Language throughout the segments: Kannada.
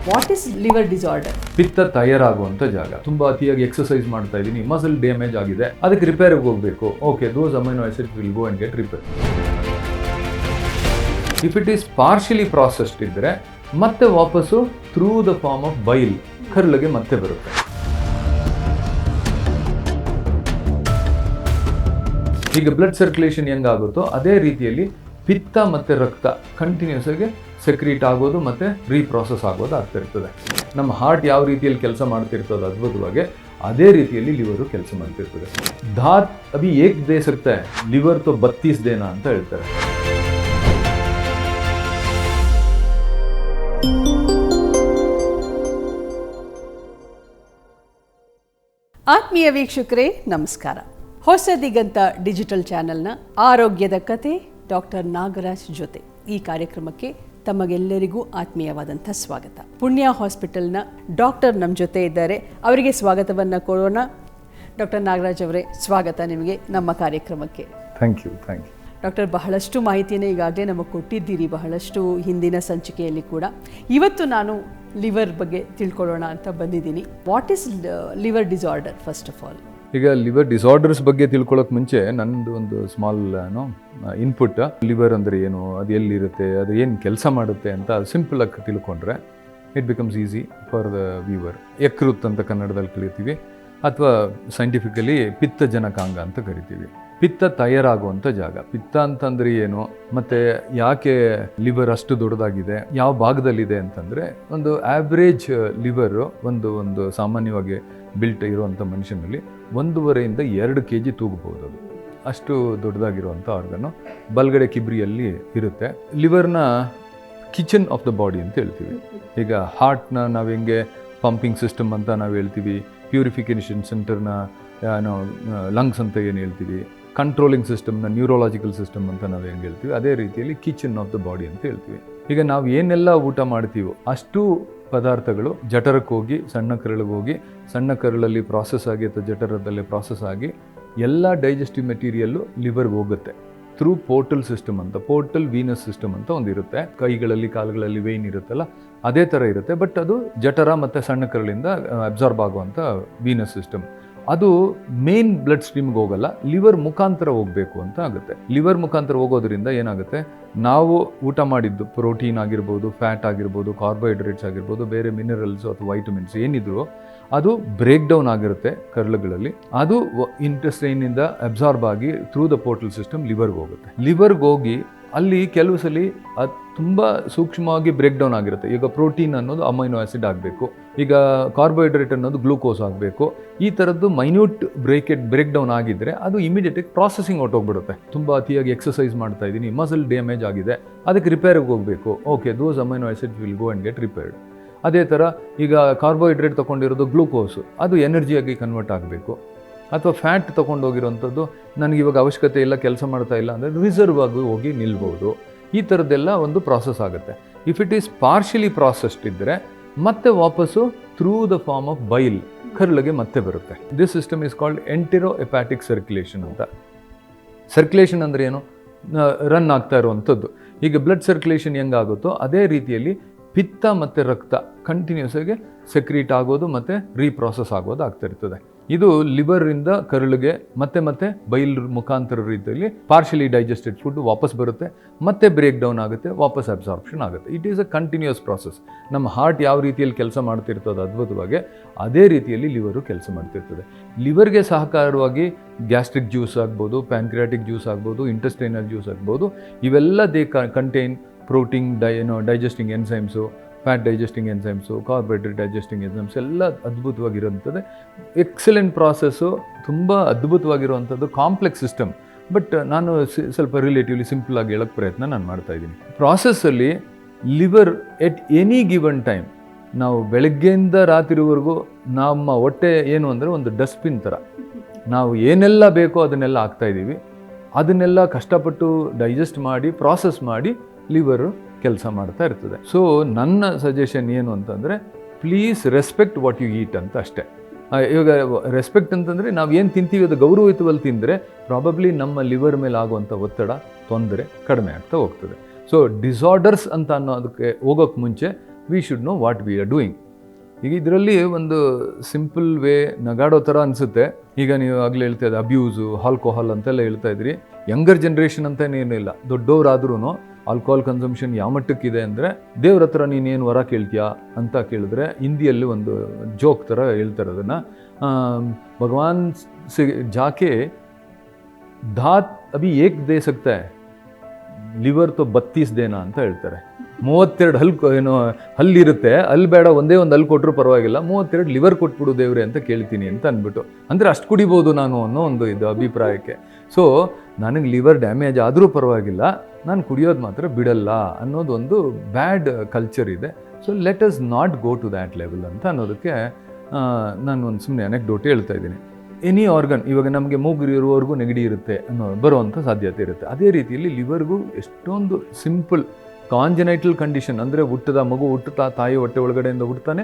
What is liver disorder? ಪಿತ್ತ ತಯಾರಾಗುವಂಥ ಜಾಗ. ತುಂಬಾ ಅತಿಯಾಗಿ ಎಕ್ಸರ್ಸೈಸ್ ಮಾಡ್ತಾ ಇದ್ದೀನಿ, ಮಸಲ್ ಡ್ಯಾಮೇಜ್ ಆಗಿದೆ, ಅದಕ್ಕೆ ರಿಪೇರಿಗೆ ಹೋಗಬೇಕು. Okay, those amino acids will go and get repair. If it is partially processed ಇದ್ದರೆ ಮತ್ತೆ ವಾಪಸ್ಸು through the form of bile ಕರ್ಳಿಗೆ ಮತ್ತೆ ಬರುತ್ತೆ. ಈಗ ಬ್ಲಡ್ ಸರ್ಕ್ಯುಲೇಷನ್ ಹೆಂಗಾಗುತ್ತೋ ಅದೇ ರೀತಿಯಲ್ಲಿ ಪಿತ್ತ ಮತ್ತು ರಕ್ತ ಕಂಟಿನ್ಯೂಸ್ ಆಗಿ ಸೆಕ್ರೀಟ್ ಆಗೋದು ಮತ್ತು ರೀಪ್ರಾಸೆಸ್ ಆಗೋದು ಆಗ್ತಾ ಇರ್ತದೆ. ನಮ್ಮ ಹಾರ್ಟ್ ಯಾವ ರೀತಿಯಲ್ಲಿ ಕೆಲಸ ಮಾಡ್ತಿರ್ತದೆ ಅದ್ಭುತವಾಗಿ, ಅದೇ ರೀತಿಯಲ್ಲಿ ಲಿವರು ಕೆಲಸ ಮಾಡ್ತಿರ್ತದೆ. ಧಾತ್ ಅಭಿ ಏಕ್ ದೇ ಸಕ್ತಾ ಹೈ, ಲಿವರ್ ತೋ 32 ದೇನಾ ಅಂತ ಹೇಳ್ತಾರೆ. ಆತ್ಮೀಯ ವೀಕ್ಷಕರೇ ನಮಸ್ಕಾರ. ಹೊಸದಿಗಂತ ಡಿಜಿಟಲ್ ಚಾನೆಲ್ನ ಆರೋಗ್ಯದ ಕತೆ ಡಾಕ್ಟರ್ ನಾಗರಾಜ್ ಜೊತೆ ಈ ಕಾರ್ಯಕ್ರಮಕ್ಕೆ ತಮಗೆಲ್ಲರಿಗೂ ಆತ್ಮೀಯವಾದಂಥ ಸ್ವಾಗತ. ಪುಣ್ಯ ಹಾಸ್ಪಿಟಲ್ನ ಡಾಕ್ಟರ್ ನಮ್ಮ ಜೊತೆ ಇದ್ದಾರೆ, ಅವರಿಗೆ ಸ್ವಾಗತವನ್ನು ಕೊಡೋಣ. ಡಾಕ್ಟರ್ ನಾಗರಾಜ್ ಅವರೇ, ಸ್ವಾಗತ ನಿಮಗೆ ನಮ್ಮ ಕಾರ್ಯಕ್ರಮಕ್ಕೆ. Thank you. ಡಾಕ್ಟರ್, ಬಹಳಷ್ಟು ಮಾಹಿತಿಯನ್ನು ಈಗಾಗಲೇ ನಮಗೆ ಕೊಟ್ಟಿದ್ದೀರಿ, ಬಹಳಷ್ಟು ಹಿಂದಿನ ಸಂಚಿಕೆಯಲ್ಲಿ ಕೂಡ. ಇವತ್ತು ನಾನು ಲಿವರ್ ಬಗ್ಗೆ ತಿಳ್ಕೊಳ್ಳೋಣ ಅಂತ ಬಂದಿದ್ದೀನಿ. What is liver disorder first of all? ಈಗ ಲಿವರ್ ಡಿಸಾರ್ಡರ್ಸ್ ಬಗ್ಗೆ ತಿಳ್ಕೊಳ್ಳೋಕೆ ಮುಂಚೆ ನನ್ನದು ಒಂದು ಸ್ಮಾಲ್ ಇನ್ಪುಟ್. ಲಿವರ್ ಅಂದರೆ ಏನು, ಅದು ಎಲ್ಲಿರುತ್ತೆ, ಅದು ಏನು ಕೆಲಸ ಮಾಡುತ್ತೆ ಅಂತ ಸಿಂಪಲ್ ಆಗಿ ತಿಳ್ಕೊಂಡ್ರೆ it becomes easy for the viewer. ಯಕೃತ್ ಅಂತ ಕನ್ನಡದಲ್ಲಿ ಕರಿತೀವಿ, ಅಥವಾ ಸೈಂಟಿಫಿಕಲಿ ಪಿತ್ತ ಜನಕಾಂಗ ಅಂತ ಕರಿತೀವಿ. ಪಿತ್ತ ತಯಾರಾಗುವಂಥ ಜಾಗ. ಪಿತ್ತ ಅಂತಂದರೆ ಏನು, ಮತ್ತು ಯಾಕೆ ಲಿವರ್ ಅಷ್ಟು ದೊಡ್ಡದಾಗಿದೆ, ಯಾವ ಭಾಗದಲ್ಲಿದೆ ಅಂತಂದರೆ, ಒಂದು ಆವ್ರೇಜ್ ಲಿವರು ಒಂದು ಸಾಮಾನ್ಯವಾಗಿ ಬಿಲ್ಟ್ ಇರುವಂಥ ಮನುಷ್ಯನಲ್ಲಿ 1.5 to 2 kg ತೂಗಬಹುದು. ಅದು ಅಷ್ಟು ದೊಡ್ಡದಾಗಿರುವಂಥ ಆರ್ಗನ್ನು ಬಲಗಡೆ ಕಿಬ್ರಿಯಲ್ಲಿ ಇರುತ್ತೆ. ಲಿವರ್ನ ಕಿಚನ್ ಆಫ್ ದ ಬಾಡಿ ಅಂತ ಹೇಳ್ತೀವಿ. ಈಗ ಹಾರ್ಟ್ನ ನಾವು ಹೆಂಗೆ ಪಂಪಿಂಗ್ ಸಿಸ್ಟಮ್ ಅಂತ ನಾವು ಹೇಳ್ತೀವಿ, ಪ್ಯೂರಿಫಿಕೇಷನ್ ಸೆಂಟರ್ನ ಲಂಗ್ಸ್ ಅಂತ ಏನು ಹೇಳ್ತೀವಿ, ಕಂಟ್ರೋಲಿಂಗ್ ಸಿಸ್ಟಮ್ನ ನ್ಯೂರೋಲಾಜಿಕಲ್ ಸಿಸ್ಟಮ್ ಅಂತ ನಾವು ಹೆಂಗೆ ಹೇಳ್ತೀವಿ, ಅದೇ ರೀತಿಯಲ್ಲಿ ಕಿಚನ್ ಆಫ್ ದ ಬಾಡಿ ಅಂತ ಹೇಳ್ತೀವಿ. ಈಗ ನಾವು ಏನೆಲ್ಲ ಊಟ ಮಾಡ್ತೀವೋ ಅಷ್ಟು ಪದಾರ್ಥಗಳು ಜಠರಕ್ಕೆ ಹೋಗಿ ಸಣ್ಣ ಕರಳಿಗೆ ಹೋಗಿ, ಸಣ್ಣ ಕರಳಲ್ಲಿ ಪ್ರಾಸೆಸ್ ಆಗಿ ಅಥವಾ ಜಠರದಲ್ಲಿ ಪ್ರಾಸೆಸ್ ಆಗಿ ಎಲ್ಲ ಡೈಜೆಸ್ಟಿವ್ ಮೆಟೀರಿಯಲ್ಲು ಲಿವರ್ಗೆ ಹೋಗುತ್ತೆ ಥ್ರೂ ಪೋರ್ಟಲ್ ಸಿಸ್ಟಮ್ ಅಂತ. ಪೋರ್ಟಲ್ ವೀನಸ್ ಸಿಸ್ಟಮ್ ಅಂತ ಒಂದಿರುತ್ತೆ. ಕೈಗಳಲ್ಲಿ ಕಾಲುಗಳಲ್ಲಿ ವೇಯ್ನ್ ಇರುತ್ತಲ್ಲ, ಅದೇ ಥರ ಇರುತ್ತೆ. ಬಟ್ ಅದು ಜಠರ ಮತ್ತು ಸಣ್ಣ ಕರಳಿಂದ ಅಬ್ಸಾರ್ಬ್ ಆಗುವಂಥ ವೀನಸ್ ಸಿಸ್ಟಮ್. ಅದು ಮೇನ್ ಬ್ಲಡ್ ಸ್ಟ್ರೀಮ್ಗೆ ಹೋಗಲ್ಲ, ಲಿವರ್ ಮುಖಾಂತರ ಹೋಗಬೇಕು ಅಂತ ಆಗುತ್ತೆ. ಲಿವರ್ ಮುಖಾಂತರ ಹೋಗೋದ್ರಿಂದ ಏನಾಗುತ್ತೆ, ನಾವು ಊಟ ಮಾಡಿದ್ದು ಪ್ರೋಟೀನ್ ಆಗಿರ್ಬೋದು, ಫ್ಯಾಟ್ ಆಗಿರ್ಬೋದು, ಕಾರ್ಬೋಹೈಡ್ರೇಟ್ಸ್ ಆಗಿರ್ಬೋದು, ಬೇರೆ ಮಿನರಲ್ಸ್ ಅಥವಾ ವೈಟಮಿನ್ಸ್ ಏನಿದ್ರು ಅದು ಬ್ರೇಕ್ ಡೌನ್ ಆಗಿರುತ್ತೆ ಕರಳುಗಳಲ್ಲಿ. ಅದು ಇಂಟೆಸ್ಟೈನಿಂದ ಅಬ್ಸಾರ್ಬ್ ಆಗಿ ಥ್ರೂ ದ ಪೋರ್ಟಲ್ ಸಿಸ್ಟಮ್ ಲಿವರ್ಗೆ ಹೋಗುತ್ತೆ. ಲಿವರ್ಗೆ ಹೋಗಿ ಅಲ್ಲಿ ಕೆಲವು ಸಲ ಅದು ತುಂಬ ಸೂಕ್ಷ್ಮವಾಗಿ ಬ್ರೇಕ್ ಡೌನ್ ಆಗಿರುತ್ತೆ. ಈಗ ಪ್ರೋಟೀನ್ ಅನ್ನೋದು ಅಮೈನೋ ಆ್ಯಸಿಡ್ ಆಗಬೇಕು, ಈಗ ಕಾರ್ಬೋಹೈಡ್ರೇಟ್ ಅನ್ನೋದು ಗ್ಲೂಕೋಸ್ ಆಗಬೇಕು. ಈ ಥರದ್ದು ಮೈನ್ಯೂಟ್ ಬ್ರೇಕ್ ಡೌನ್ ಆಗಿದ್ದರೆ ಅದು ಇಮಿಡಿಯೇಟಾಗಿ ಪ್ರಾಸೆಸಿಂಗ್ ಹೊರಟೋಗ್ಬಿಡುತ್ತೆ. ತುಂಬ ಅತಿಯಾಗಿ ಎಕ್ಸರ್ಸೈಸ್ ಮಾಡ್ತಾ ಇದ್ದೀನಿ, ಮಸಲ್ ಡ್ಯಾಮೇಜ್ ಆಗಿದೆ, ಅದಕ್ಕೆ ರಿಪೇರಿಗೆ ಹೋಗಬೇಕು. Okay, those amino acids will go and get repaired. ಅದೇ ಥರ ಈಗ ಕಾರ್ಬೋಹೈಡ್ರೇಟ್ ತೊಗೊಂಡಿರೋದು ಗ್ಲೂಕೋಸು, ಅದು ಎನರ್ಜಿಯಾಗಿ ಕನ್ವರ್ಟ್ ಆಗಬೇಕು. ಅಥವಾ ಫ್ಯಾಟ್ ತೊಗೊಂಡೋಗಿರೋಂಥದ್ದು ನನಗೆ ಇವಾಗ ಅವಶ್ಯಕತೆ ಇಲ್ಲ, ಕೆಲಸ ಮಾಡ್ತಾ ಇಲ್ಲ ಅಂದರೆ ರಿಸರ್ವ್ ಆಗಿ ಹೋಗಿ ನಿಲ್ಬೋದು. ಈ ಥರದ್ದೆಲ್ಲ ಒಂದು ಪ್ರಾಸೆಸ್ ಆಗುತ್ತೆ. If it is partially processed ಇದ್ದರೆ ಮತ್ತೆ ವಾಪಸ್ಸು through the form of bile ಕರ್ಳಿಗೆ ಮತ್ತೆ ಬರುತ್ತೆ. This system is called entero hepatic circulation ಅಂತ. ಸರ್ಕ್ಯುಲೇಷನ್ ಅಂದರೆ ಏನು, ರನ್ ಆಗ್ತಾ ಇರುವಂಥದ್ದು. ಈಗ ಬ್ಲಡ್ ಸರ್ಕ್ಯುಲೇಷನ್ ಹೆಂಗಾಗುತ್ತೋ ಅದೇ ರೀತಿಯಲ್ಲಿ ಪಿತ್ತ ಮತ್ತು ರಕ್ತ ಕಂಟಿನ್ಯೂಸ್ ಆಗಿ ಸೆಕ್ರೀಟ್ ಆಗೋದು ಮತ್ತು ರೀಪ್ರಾಸೆಸ್ ಆಗೋದು ಆಗ್ತಾ ಇರ್ತದೆ. ಇದು ಲಿವರಿಂದ ಕರಳಿಗೆ ಮತ್ತೆ ಬೈಲ್ ಮುಖಾಂತರ ರೀತಿಯಲ್ಲಿ ಪಾರ್ಷಿಯಲಿ ಡೈಜೆಸ್ಟೆಡ್ ಫುಡ್ ವಾಪಸ್ ಬರುತ್ತೆ, ಮತ್ತೆ ಬ್ರೇಕ್ ಡೌನ್ ಆಗುತ್ತೆ, ವಾಪಸ್ ಅಬ್ಸಾರ್ಪ್ಷನ್ ಆಗುತ್ತೆ. It is a continuous process. ನಮ್ಮ ಹಾರ್ಟ್ ಯಾವ ರೀತಿಯಲ್ಲಿ ಕೆಲಸ ಮಾಡ್ತಿರ್ತದೆ ಅದ್ಭುತವಾಗಿ, ಅದೇ ರೀತಿಯಲ್ಲಿ ಲಿವರು ಕೆಲಸ ಮಾಡ್ತಿರ್ತದೆ. ಲಿವರ್ಗೆ ಸಹಕಾರವಾಗಿ ಗ್ಯಾಸ್ಟ್ರಿಕ್ ಜ್ಯೂಸ್ ಆಗ್ಬೋದು, ಪ್ಯಾನ್ಕ್ರಿಯಾಟಿಕ್ ಜ್ಯೂಸ್ ಆಗ್ಬೋದು, ಇಂಟೆಸ್ಟೈನಲ್ ಜ್ಯೂಸ್ ಆಗ್ಬೋದು. ಇವೆಲ್ಲ they contain protein digesting enzymes, fat digesting enzymes, carbohydrate digesting enzymes ಎಲ್ಲ ಅದ್ಭುತವಾಗಿರೋಂಥದ್ದು. ಎಕ್ಸಲೆಂಟ್ ಪ್ರಾಸೆಸ್ಸು, ತುಂಬ ಅದ್ಭುತವಾಗಿರುವಂಥದ್ದು, ಕಾಂಪ್ಲೆಕ್ಸ್ ಸಿಸ್ಟಮ್. ಬಟ್ ನಾನು ಸ್ವಲ್ಪ ರಿಲೇಟಿವ್ಲಿ ಸಿಂಪಲ್ ಆಗಿ ಹೇಳೋಕ್ಕೆ ಪ್ರಯತ್ನ ನಾನು ಮಾಡ್ತಾಯಿದ್ದೀನಿ. ಪ್ರಾಸೆಸ್ಸಲ್ಲಿ liver at any given time, ನಾವು ಬೆಳಗ್ಗೆಯಿಂದ ರಾತ್ರಿವರೆಗೂ ನಮ್ಮ ಹೊಟ್ಟೆ ಏನು ಅಂದರೆ ಒಂದು ಡಸ್ಟ್ಬಿನ್ ಥರ. ನಾವು ಏನೆಲ್ಲ ಬೇಕೋ ಅದನ್ನೆಲ್ಲ ಹಾಕ್ತಾಯಿದ್ದೀವಿ. ಅದನ್ನೆಲ್ಲ ಕಷ್ಟಪಟ್ಟು ಡೈಜೆಸ್ಟ್ ಮಾಡಿ ಪ್ರಾಸೆಸ್ ಮಾಡಿ ಲಿವರು ಕೆಲಸ ಮಾಡ್ತಾ ಇರ್ತದೆ. ಸೊ ನನ್ನ ಸಜೆಷನ್ ಏನು ಅಂತಂದರೆ, please respect what you eat ಅಂತ ಅಷ್ಟೇ. ಇವಾಗ ರೆಸ್ಪೆಕ್ಟ್ ಅಂತಂದರೆ ನಾವು ಏನು ತಿಂತೀವಿ ಅದು ಗೌರವಯುತವಾಗಿ ತಿಂದರೆ ಪ್ರಾಬಬ್ಲಿ ನಮ್ಮ ಲಿವರ್ ಮೇಲೆ ಆಗುವಂಥ ಒತ್ತಡ, ತೊಂದರೆ ಕಡಿಮೆ ಆಗ್ತಾ ಹೋಗ್ತದೆ. ಸೊ ಡಿಸಾರ್ಡರ್ಸ್ ಅಂತ ಅನ್ನೋದಕ್ಕೆ ಹೋಗೋಕ್ಕೆ ಮುಂಚೆ we should know what we are doing. ಈಗ ಇದರಲ್ಲಿ ಒಂದು ಸಿಂಪಲ್ ವೇ ನಗಾಡೋ ಥರ ಅನಿಸುತ್ತೆ. ಈಗ ನೀವು ಆಗಲೇ ಹೇಳ್ತಾ ಇದ್ದೆ ಅಬ್ಯೂಸು, ಆಲ್ಕೋಹಾಲ್ ಅಂತೆಲ್ಲ ಹೇಳ್ತಾ ಇದ್ರಿ. ಯಂಗರ್ ಜನ್ರೇಷನ್ ಅಂತೇನೇನಿಲ್ಲ, ದೊಡ್ಡವರಾದ್ರೂ ಆಲ್ಕೋಹಾಲ್ ಕನ್ಸಂಪ್ಷನ್ ಯಾವ ಮಟ್ಟಕ್ಕಿದೆ ಅಂದರೆ, ದೇವ್ರ ಹತ್ರ ನೀನೇನು ವರ ಕೇಳ್ತೀಯಾ ಅಂತ ಕೇಳಿದ್ರೆ ಹಿಂದಿಯಲ್ಲಿ ಒಂದು ಜೋಕ್ ಥರ ಹೇಳ್ತಾರೆ ಅದನ್ನು. ಭಗವಾನ್ से जाके धात अभी एक दे सकता है, ಲಿವರ್ ತೋ 32 ದೇನಾ ಅಂತ ಹೇಳ್ತಾರೆ. 32 ಹಲ್ಲಿರುತ್ತೆ, ಅಲ್ಲಿ ಬೇಡ, ಒಂದೇ ಒಂದು ಹಲ್ಲು ಕೊಟ್ಟರು ಪರವಾಗಿಲ್ಲ, 32 ಲಿವರ್ ಕೊಟ್ಬಿಡು ದೇವ್ರೆ ಅಂತ ಕೇಳ್ತೀನಿ ಅಂತ ಅಂದ್ಬಿಟ್ಟು, ಅಂದರೆ ಅಷ್ಟು ಕುಡಿಬೋದು ನಾನು ಅನ್ನೋ ಒಂದು ಇದು ಅಭಿಪ್ರಾಯಕ್ಕೆ. ಸೊ ನನಗೆ ಲಿವರ್ ಡ್ಯಾಮೇಜ್ ಆದರೂ ಪರವಾಗಿಲ್ಲ, ನಾನು ಕುಡಿಯೋದು ಮಾತ್ರ ಬಿಡಲ್ಲ ಅನ್ನೋದು ಒಂದು ಬ್ಯಾಡ್ ಕಲ್ಚರ್ ಇದೆ. So let us not go to that level ಅಂತ ಅನ್ನೋದಕ್ಕೆ ನಾನು ಒಂದು ಸುಮ್ಮನೆ ಅನೆಕ್ಡೋಟ್ ಹೇಳ್ತಾ ಇದ್ದೀನಿ. ಎನಿ ಆರ್ಗನ್, ಇವಾಗ ನಮಗೆ ಮೂಗು ಇರುವವರೆಗೂ ನೆಗಡಿ ಇರುತ್ತೆ ಅನ್ನೋ ಬರುವಂಥ ಸಾಧ್ಯತೆ ಇರುತ್ತೆ. ಅದೇ ರೀತಿಯಲ್ಲಿ ಲಿವರ್ಗೂ ಎಷ್ಟೊಂದು ಸಿಂಪಲ್ ಕಾಂಜನೈಟಲ್ ಕಂಡೀಷನ್, ಅಂದರೆ ಹುಟ್ಟದ ಮಗು ಹುಟ್ಟುತ್ತಾ ತಾಯಿ ಹೊಟ್ಟೆ ಒಳಗಡೆಯಿಂದ ಹುಟ್ಟುತ್ತಾನೆ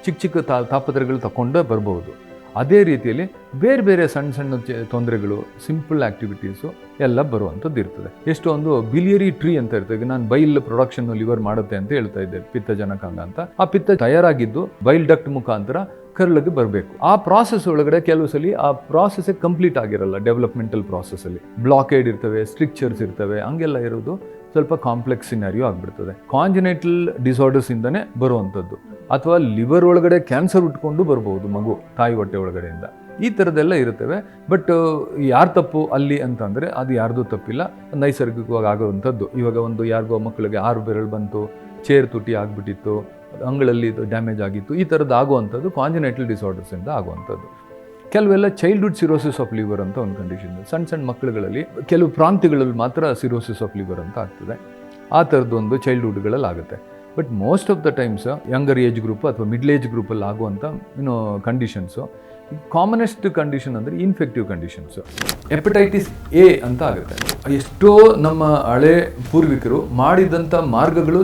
ಚಿಕ್ಕ ಚಿಕ್ಕ ತಾಪತ್ರಗಳು ತಗೊಂಡೇ ಬರ್ಬೋದು. ಅದೇ ರೀತಿಯಲ್ಲಿ ಬೇರೆ ಬೇರೆ ಸಣ್ಣ ಸಣ್ಣ ತೊಂದರೆಗಳು, ಸಿಂಪಲ್ ಆ್ಯಕ್ಟಿವಿಟೀಸು ಎಲ್ಲ ಬರುವಂಥದ್ದು ಇರ್ತದೆ. ಎಷ್ಟೊಂದು ಬಿಲಿಯರಿ ಟ್ರೀ ಅಂತ ಇರ್ತದೆ. ಈಗ ನಾನು ಬೈಲ್ ಪ್ರೊಡಕ್ಷನ್ ಲಿವರ್ ಮಾಡುತ್ತೆ ಅಂತ ಹೇಳ್ತಾ ಇದ್ದೆ, ಪಿತ್ತಜನಕಾಂಗ ಅಂತ. ಆ ಪಿತ್ತ ತಯಾರಾಗಿದ್ದು ಬೈಲ್ ಡಕ್ಟ್ ಮುಖಾಂತರ ಕರ್ಳಿಗೆ ಬರಬೇಕು. ಆ ಪ್ರಾಸೆಸ್ ಒಳಗಡೆ ಕೆಲವು ಸಲ ಆ ಪ್ರಾಸೆಸ್ಸೇ ಕಂಪ್ಲೀಟ್ ಆಗಿರಲ್ಲ. ಡೆವಲಪ್ಮೆಂಟಲ್ ಪ್ರಾಸೆಸ್ಸಲ್ಲಿ ಬ್ಲಾಕೇಡ್ ಇರ್ತವೆ, ಸ್ಟ್ರಿಕ್ಚರ್ಸ್ ಇರ್ತವೆ, ಹಂಗೆಲ್ಲ ಇರೋದು ಸ್ವಲ್ಪ ಕಾಂಪ್ಲೆಕ್ಸ್ ಸಿನಾರಿಯೋ ಆಗಿಬಿಡ್ತದೆ. ಕಾಂಜನೈಟಲ್ ಡಿಸಾರ್ಡರ್ಸಿಂದನೇ ಬರುವಂಥದ್ದು, ಅಥವಾ ಲಿವರ್ ಒಳಗಡೆ ಕ್ಯಾನ್ಸರ್ ಉಟ್ಕೊಂಡು ಬರ್ಬೋದು ಮಗು ತಾಯಿ ಹೊಟ್ಟೆ ಒಳಗಡೆಯಿಂದ. ಈ ಥರದ್ದೆಲ್ಲ ಇರುತ್ತವೆ. ಬಟ್ ಯಾರು ತಪ್ಪು ಅಲ್ಲಿ ಅಂತಂದರೆ ಅದು ಯಾರ್ದು ತಪ್ಪಿಲ್ಲ, ನೈಸರ್ಗಿಕವಾಗಿ ಆಗೋವಂಥದ್ದು. ಇವಾಗ ಒಂದು ಯಾರಿಗೋ ಮಕ್ಕಳಿಗೆ 6 ಬೆರಳು ಬಂತು, ಚೇರ್ ತುಟಿ ಆಗಿಬಿಟ್ಟಿತ್ತು, ಅಂಗಳಲ್ಲಿ ಡ್ಯಾಮೇಜ್ ಆಗಿತ್ತು, ಈ ಥರದ್ದು ಆಗುವಂಥದ್ದು ಕಾಂಜನೈಟಲ್ ಡಿಸಾರ್ಡರ್ಸಿಂದ ಆಗುವಂಥದ್ದು. ಕೆಲವೆಲ್ಲ ಚೈಲ್ಡ್ಹುಡ್ ಸಿರೋಸಿಸ್ ಆಫ್ ಲಿವರ್ ಅಂತ ಒಂದು ಕಂಡೀಷನ್. ಸಣ್ಣ ಸಣ್ಣ ಮಕ್ಕಳುಗಳಲ್ಲಿ ಕೆಲವು ಪ್ರಾಂತ್ಯಗಳಲ್ಲಿ ಮಾತ್ರ ಸಿರೋಸಿಸ್ ಆಫ್ ಲಿವರ್ ಅಂತ ಆಗ್ತದೆ. ಆ ಥರದ್ದು ಒಂದು ಚೈಲ್ಡ್ಹುಡ್ಗಳಲ್ಲಿ ಆಗುತ್ತೆ. But most of the times younger age group ಅಥವಾ ಮಿಡ್ಲ್ ಏಜ್ ಗ್ರೂಪಲ್ಲಿ ಆಗುವಂಥ ಕಂಡೀಷನ್ಸು. ಕಾಮನೆಸ್ಟ್ ಕಂಡೀಷನ್ ಅಂದರೆ ಇನ್ಫೆಕ್ಟಿವ್ ಕಂಡೀಷನ್ಸು. ಹೆಪಟೈಟಿಸ್ ಎ ಅಂತ ಆಗುತ್ತೆ. ಎಷ್ಟೋ ನಮ್ಮ ಹಳೆ ಪೂರ್ವಿಕರು ಮಾಡಿದಂಥ ಮಾರ್ಗಗಳು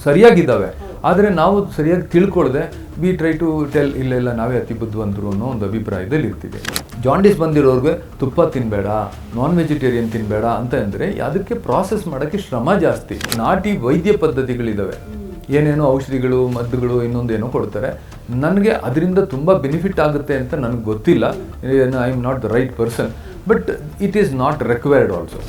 ಸರಿಯಾಗಿದ್ದಾವೆ, ಆದರೆ ನಾವು ಸರಿಯಾಗಿ ತಿಳ್ಕೊಳ್ಳದೆ ವಿ ಟ್ರೈ ಟು ಟೆಲ್ ಇಲ್ಲ ನಾವೇ ಅತಿ ಬುದ್ಧಿವಂತರು ಅನ್ನೋ ಒಂದು ಅಭಿಪ್ರಾಯದಲ್ಲಿ ಇರ್ತೀವಿ. ಜಾಂಡೀಸ್ ಬಂದಿರೋರಿಗೆ ತುಪ್ಪ ತಿನ್ನಬೇಡ, ನಾನ್ ವೆಜಿಟೇರಿಯನ್ ತಿನ್ನಬೇಡ ಅಂತ ಅಂದರೆ ಅದಕ್ಕೆ ಪ್ರಾಸೆಸ್ ಮಾಡೋಕ್ಕೆ ಶ್ರಮ ಜಾಸ್ತಿ. ನಾಟಿ ವೈದ್ಯ ಪದ್ಧತಿಗಳಿದ್ದಾವೆ, ಏನೇನೋ ಔಷಧಿಗಳು, ಮದ್ದುಗಳು, ಇನ್ನೊಂದೇನೋ ಕೊಡ್ತಾರೆ. ನನಗೆ ಅದರಿಂದ ತುಂಬ ಬೆನಿಫಿಟ್ ಆಗುತ್ತೆ ಅಂತ ನನಗೆ ಗೊತ್ತಿಲ್ಲ. I am not the right person, but it is not required also.